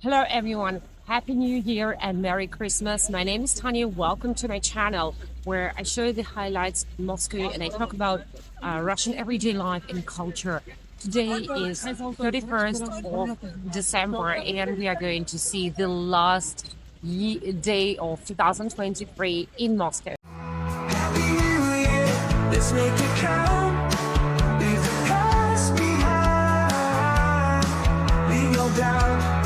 Hello everyone, Happy New Year and Merry Christmas. My name is Tanya. Welcome to my channel where I show you the highlights of Moscow and I talk about Russian everyday life and culture. Today is 31st of December and we are going to see the last day of 2023 in Moscow. Happy New Year, let's make it count. Leave the past behind. Leave your doubt.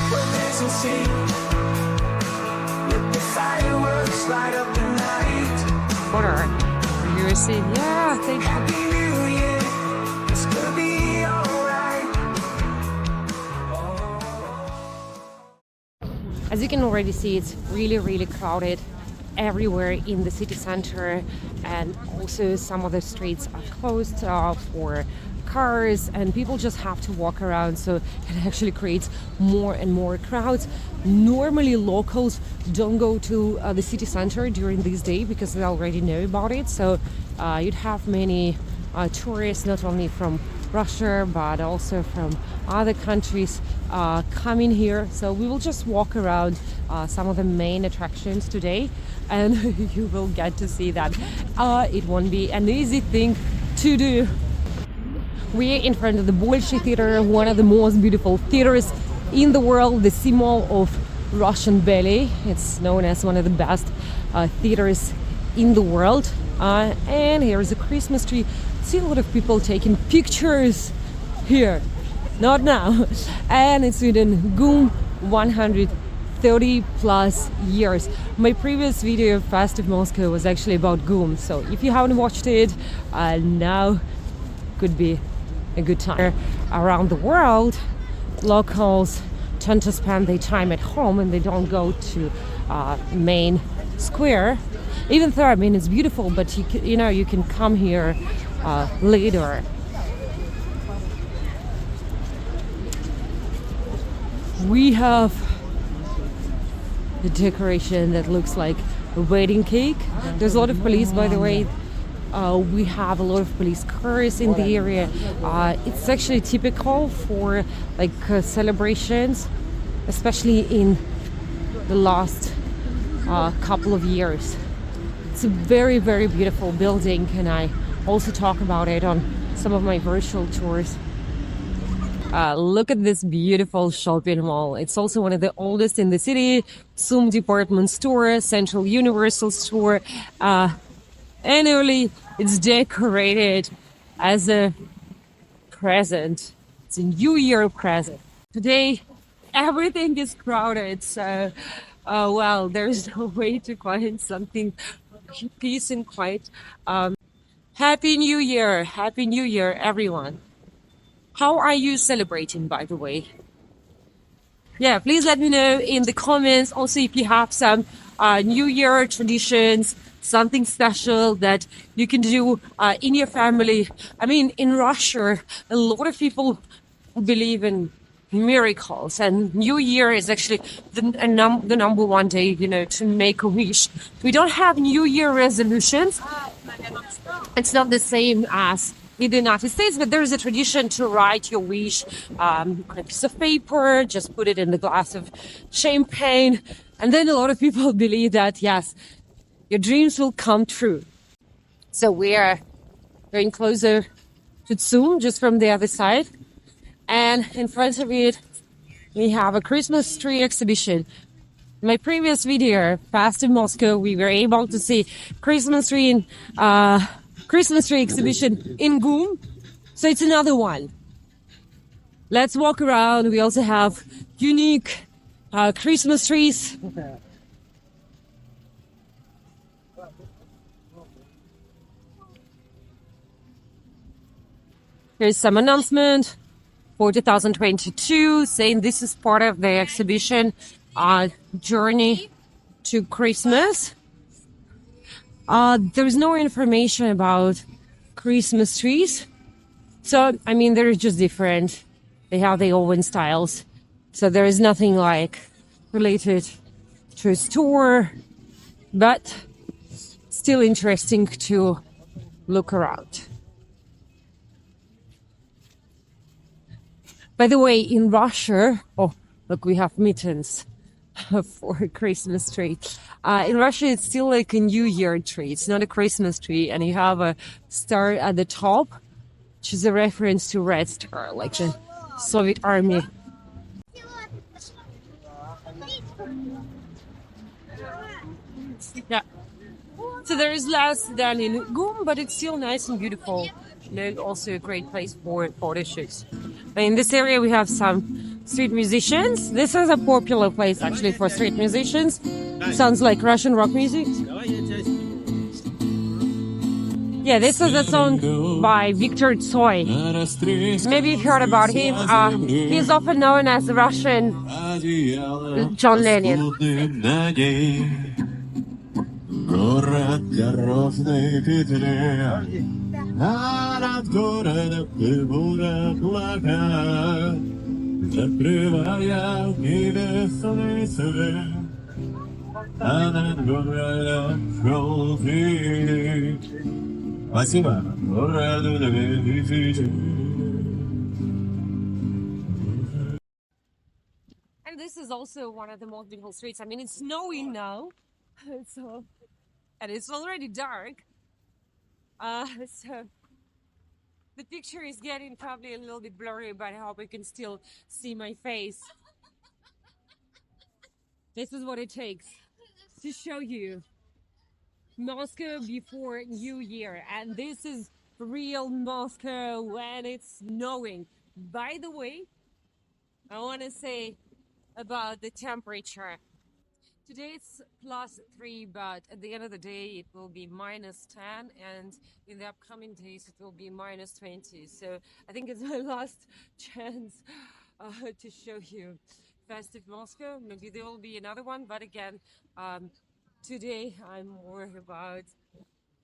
When there's no sea, let the fireworks light up the night. Order. You see, yeah, thank you. Happy New Year, it's gonna be alright. As you can already see, it's really crowded everywhere in the city center, and also some of the streets are closed for cars and people just have to walk around, so it actually creates more and more crowds. Normally locals don't go to the city center during this day because they already know about it, so you'd have many tourists not only from Russia but also from other countries coming here. So we will just walk around some of the main attractions today and you will get to see that it won't be an easy thing to do. We're in front of the Bolshoi Theater, one of the most beautiful theaters in the world, the symbol of Russian ballet. It's known as one of the best theaters in the world. And here is a Christmas tree. See a lot of people taking pictures here. Not now. And it's written GUM 130 plus years. My previous video of Festive Moscow was actually about GUM. So if you haven't watched it, now could be a good time. Around the world, locals tend to spend their time at home and they don't go to main square. Even though, I mean, it's beautiful, but you can come here later. We have the decoration that looks like a wedding cake. There's a lot of police, by the way. We have a lot of police cars in the area. It's actually typical for like celebrations, especially in the last couple of years. It's a very beautiful building, and I also talk about it on some of my virtual tours. Look at this beautiful shopping mall. It's also one of the oldest in the city. Sum department store, Central Universal store. Annually, it's decorated as a present. It's a New Year present. Today, everything is crowded, so well, there's no way to find something peace and quiet. Happy New Year! Happy New Year, everyone! How are you celebrating, by the way? Yeah, please let me know in the comments. Also, if you have some New Year traditions, something special that you can do in your family. I mean, in Russia, a lot of people believe in miracles, and New Year is actually the number one day, to make a wish. We don't have New Year resolutions. It's not the same as in the United States, but there is a tradition to write your wish on a piece of paper, just put it in the glass of champagne, and then a lot of people believe that, yes, your dreams will come true. So we are going closer to Zoom, just from the other side. And in front of it, we have a Christmas tree exhibition. In my previous video, Fast in Moscow, we were able to see Christmas tree exhibition in GUM. So it's another one. Let's walk around. We also have unique Christmas trees. Here's some announcement for 2022 saying this is part of the exhibition journey to Christmas. There's no information about Christmas trees. So, I mean, they're just different. They have their own styles. So there is nothing like related to a store, but still interesting to look around. By the way, in Russia, oh, look, we have mittens for a Christmas tree. In Russia, it's still like a New Year tree. It's not a Christmas tree, and you have a star at the top, which is a reference to Red Star, like the Soviet army. Yeah. So there is less than in Gum, but it's still nice and beautiful. And also a great place for photo shoots. In this area, we have some street musicians. This is a popular place actually for street musicians. Sounds like Russian rock music. Yeah, this is a song by Victor Tsoi. Maybe you've heard about him. He's often known as the Russian John Lennon. Город дорожной петля, а над городом фигура плакат, закрывая небесный свет, а над городом желтый. Спасибо. Городу 2000. And this is also one of the most beautiful streets. I mean, it's snowing now, so and it's already dark. So the picture is getting probably a little bit blurry, but I hope you can still see my face. This is what it takes to show you Moscow before New Year, and this is real Moscow when it's snowing. By the way, I want to say about the temperature. Today it's +3, but at the end of the day it will be -10, and in the upcoming days it will be -20. So I think it's my last chance to show you festive Moscow. Maybe there will be another one, but again, today I'm more about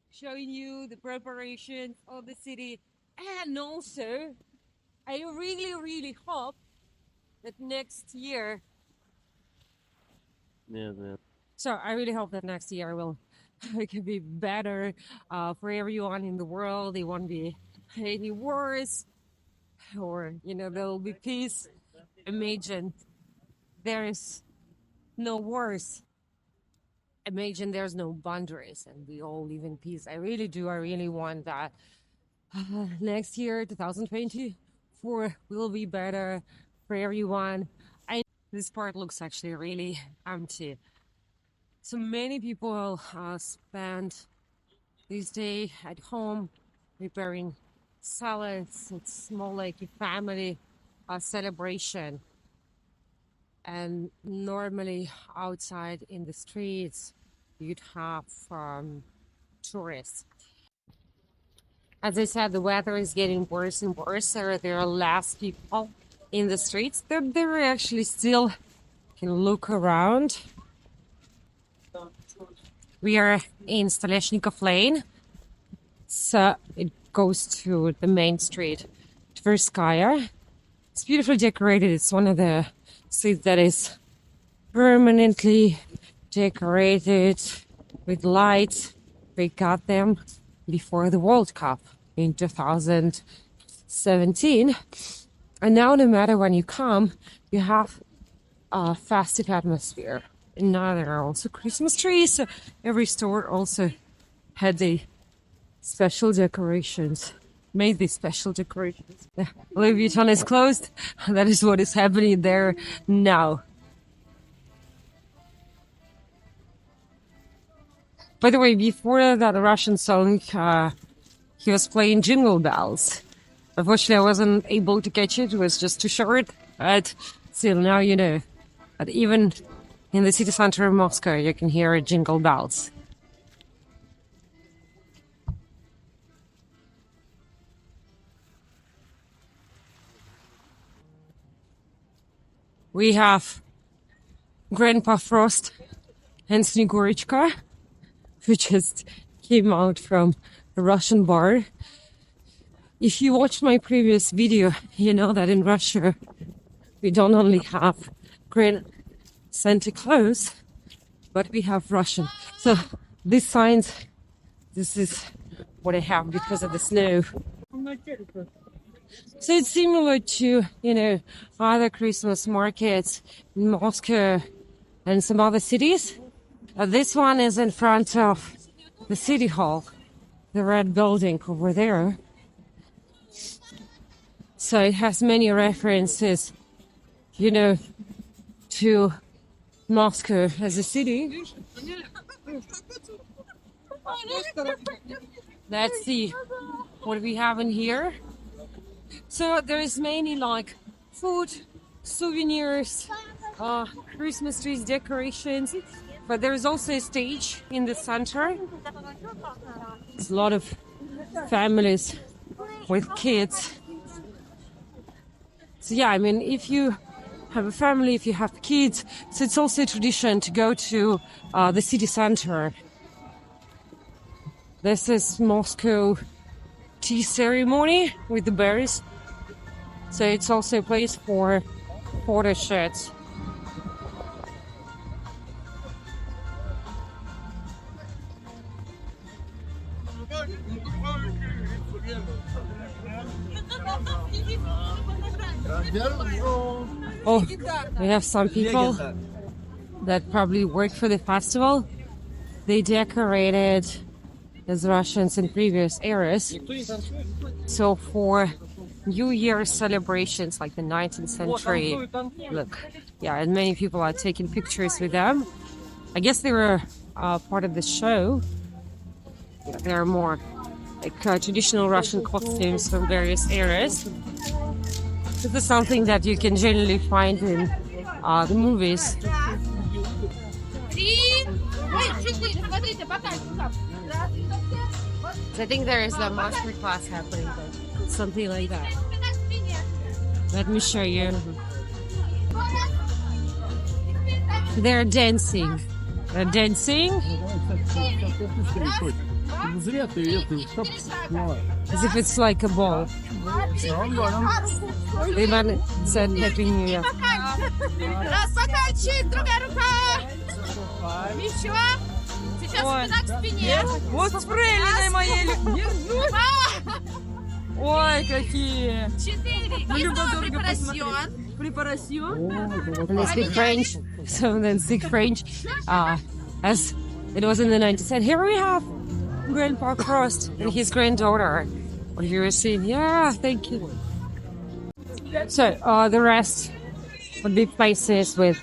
showing you the preparation of the city, and also I really hope that next year. Yeah. So I really hope that next year will it can be better for everyone in the world. It won't be any wars, or there will be peace. Imagine there is no wars. Imagine there's no boundaries and we all live in peace. I really do. I really want that next year, 2024, will be better for everyone. This part looks actually really empty. So many people spend this day at home preparing salads. It's more like a family celebration. And normally outside in the streets, you'd have tourists. As I said, the weather is getting worse and worse. There are less people in the streets. There actually still can look around. We are in Stoleshnikov Lane. So it goes to the main street, Tverskaya. It's beautifully decorated. It's one of the streets that is permanently decorated with lights. We got them before the World Cup in 2017. And now, no matter when you come, you have a festive atmosphere. And now there are also Christmas trees. So every store also had the special decorations, made these special decorations. Louis Vuitton is closed. That is what is happening there now. By the way, before that Russian song, he was playing Jingle Bells. Unfortunately, I wasn't able to catch it. It was just too short. But still, now you know that even in the city center of Moscow, you can hear Jingle Bells. We have Grandpa Frost and Snegorichka, who just came out from a Russian bar. If you watched my previous video, you know that in Russia, we don't only have Grand Santa Claus, but we have Russian. So these signs, this is what I have because of the snow. So it's similar to, other Christmas markets in Moscow and some other cities. This one is in front of the city hall, the red building over there. So it has many references, to Moscow as a city. Let's see what we have in here. So there's mainly like food, souvenirs, Christmas trees, decorations, but there's also a stage in the center. There's a lot of families with kids. So yeah, I mean, if you have a family, if you have kids, so it's also a tradition to go to the city center. This is Moscow tea ceremony with the berries. So it's also a place for photo shoots. Oh, we have some people that probably work for the festival. They decorated as Russians in previous eras. So for New Year celebrations like the 19th century, look, yeah, and many people are taking pictures with them. I guess they were part of the show. There are more like traditional Russian costumes from various eras. This is something that you can generally find in the movies. I think there is a master class happening there. Something like that. Let me show you. They're dancing. They're dancing. As if it's like a ball. They said Happy New Year. Вот спрейлиной моей. Ой, какие. And they speak French. Some of them speak French. As it was in the 90s. And here we have Grandpa Frost and his granddaughter. What you were seeing? Yeah, thank you. So the rest would be places with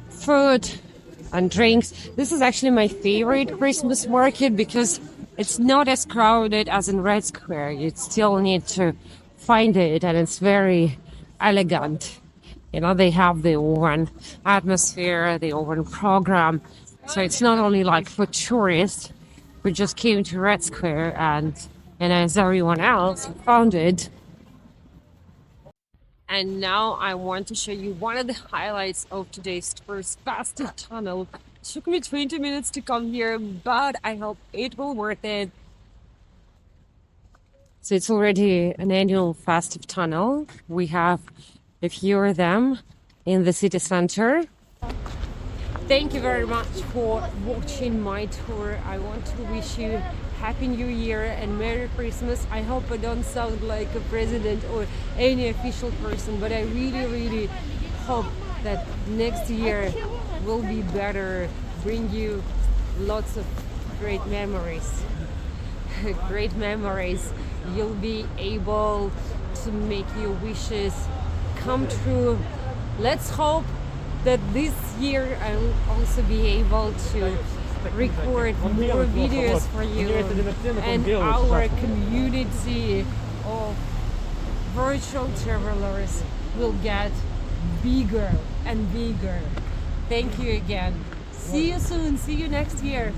food and drinks. This is actually my favorite Christmas market because it's not as crowded as in Red Square. You still need to find it, and it's very elegant. They have their own atmosphere, their own program. So it's not only like for tourists who just came to Red Square and as everyone else found it. And now I want to show you one of the highlights of today's first festive tunnel. It took me 20 minutes to come here, but I hope it will worth it. So it's already an annual festive tunnel. We have a few of them in the city center. Thank you very much for watching my tour. I want to wish you Happy New Year and Merry Christmas. I hope I don't sound like a president or any official person, but I really, really hope that next year will be better, bring you lots of great memories. Great memories. You'll be able to make your wishes come true. Let's hope that this year I'll also be able to record more videos for you, and our community of virtual travelers will get bigger and bigger. Thank you again. See you soon. See you next year.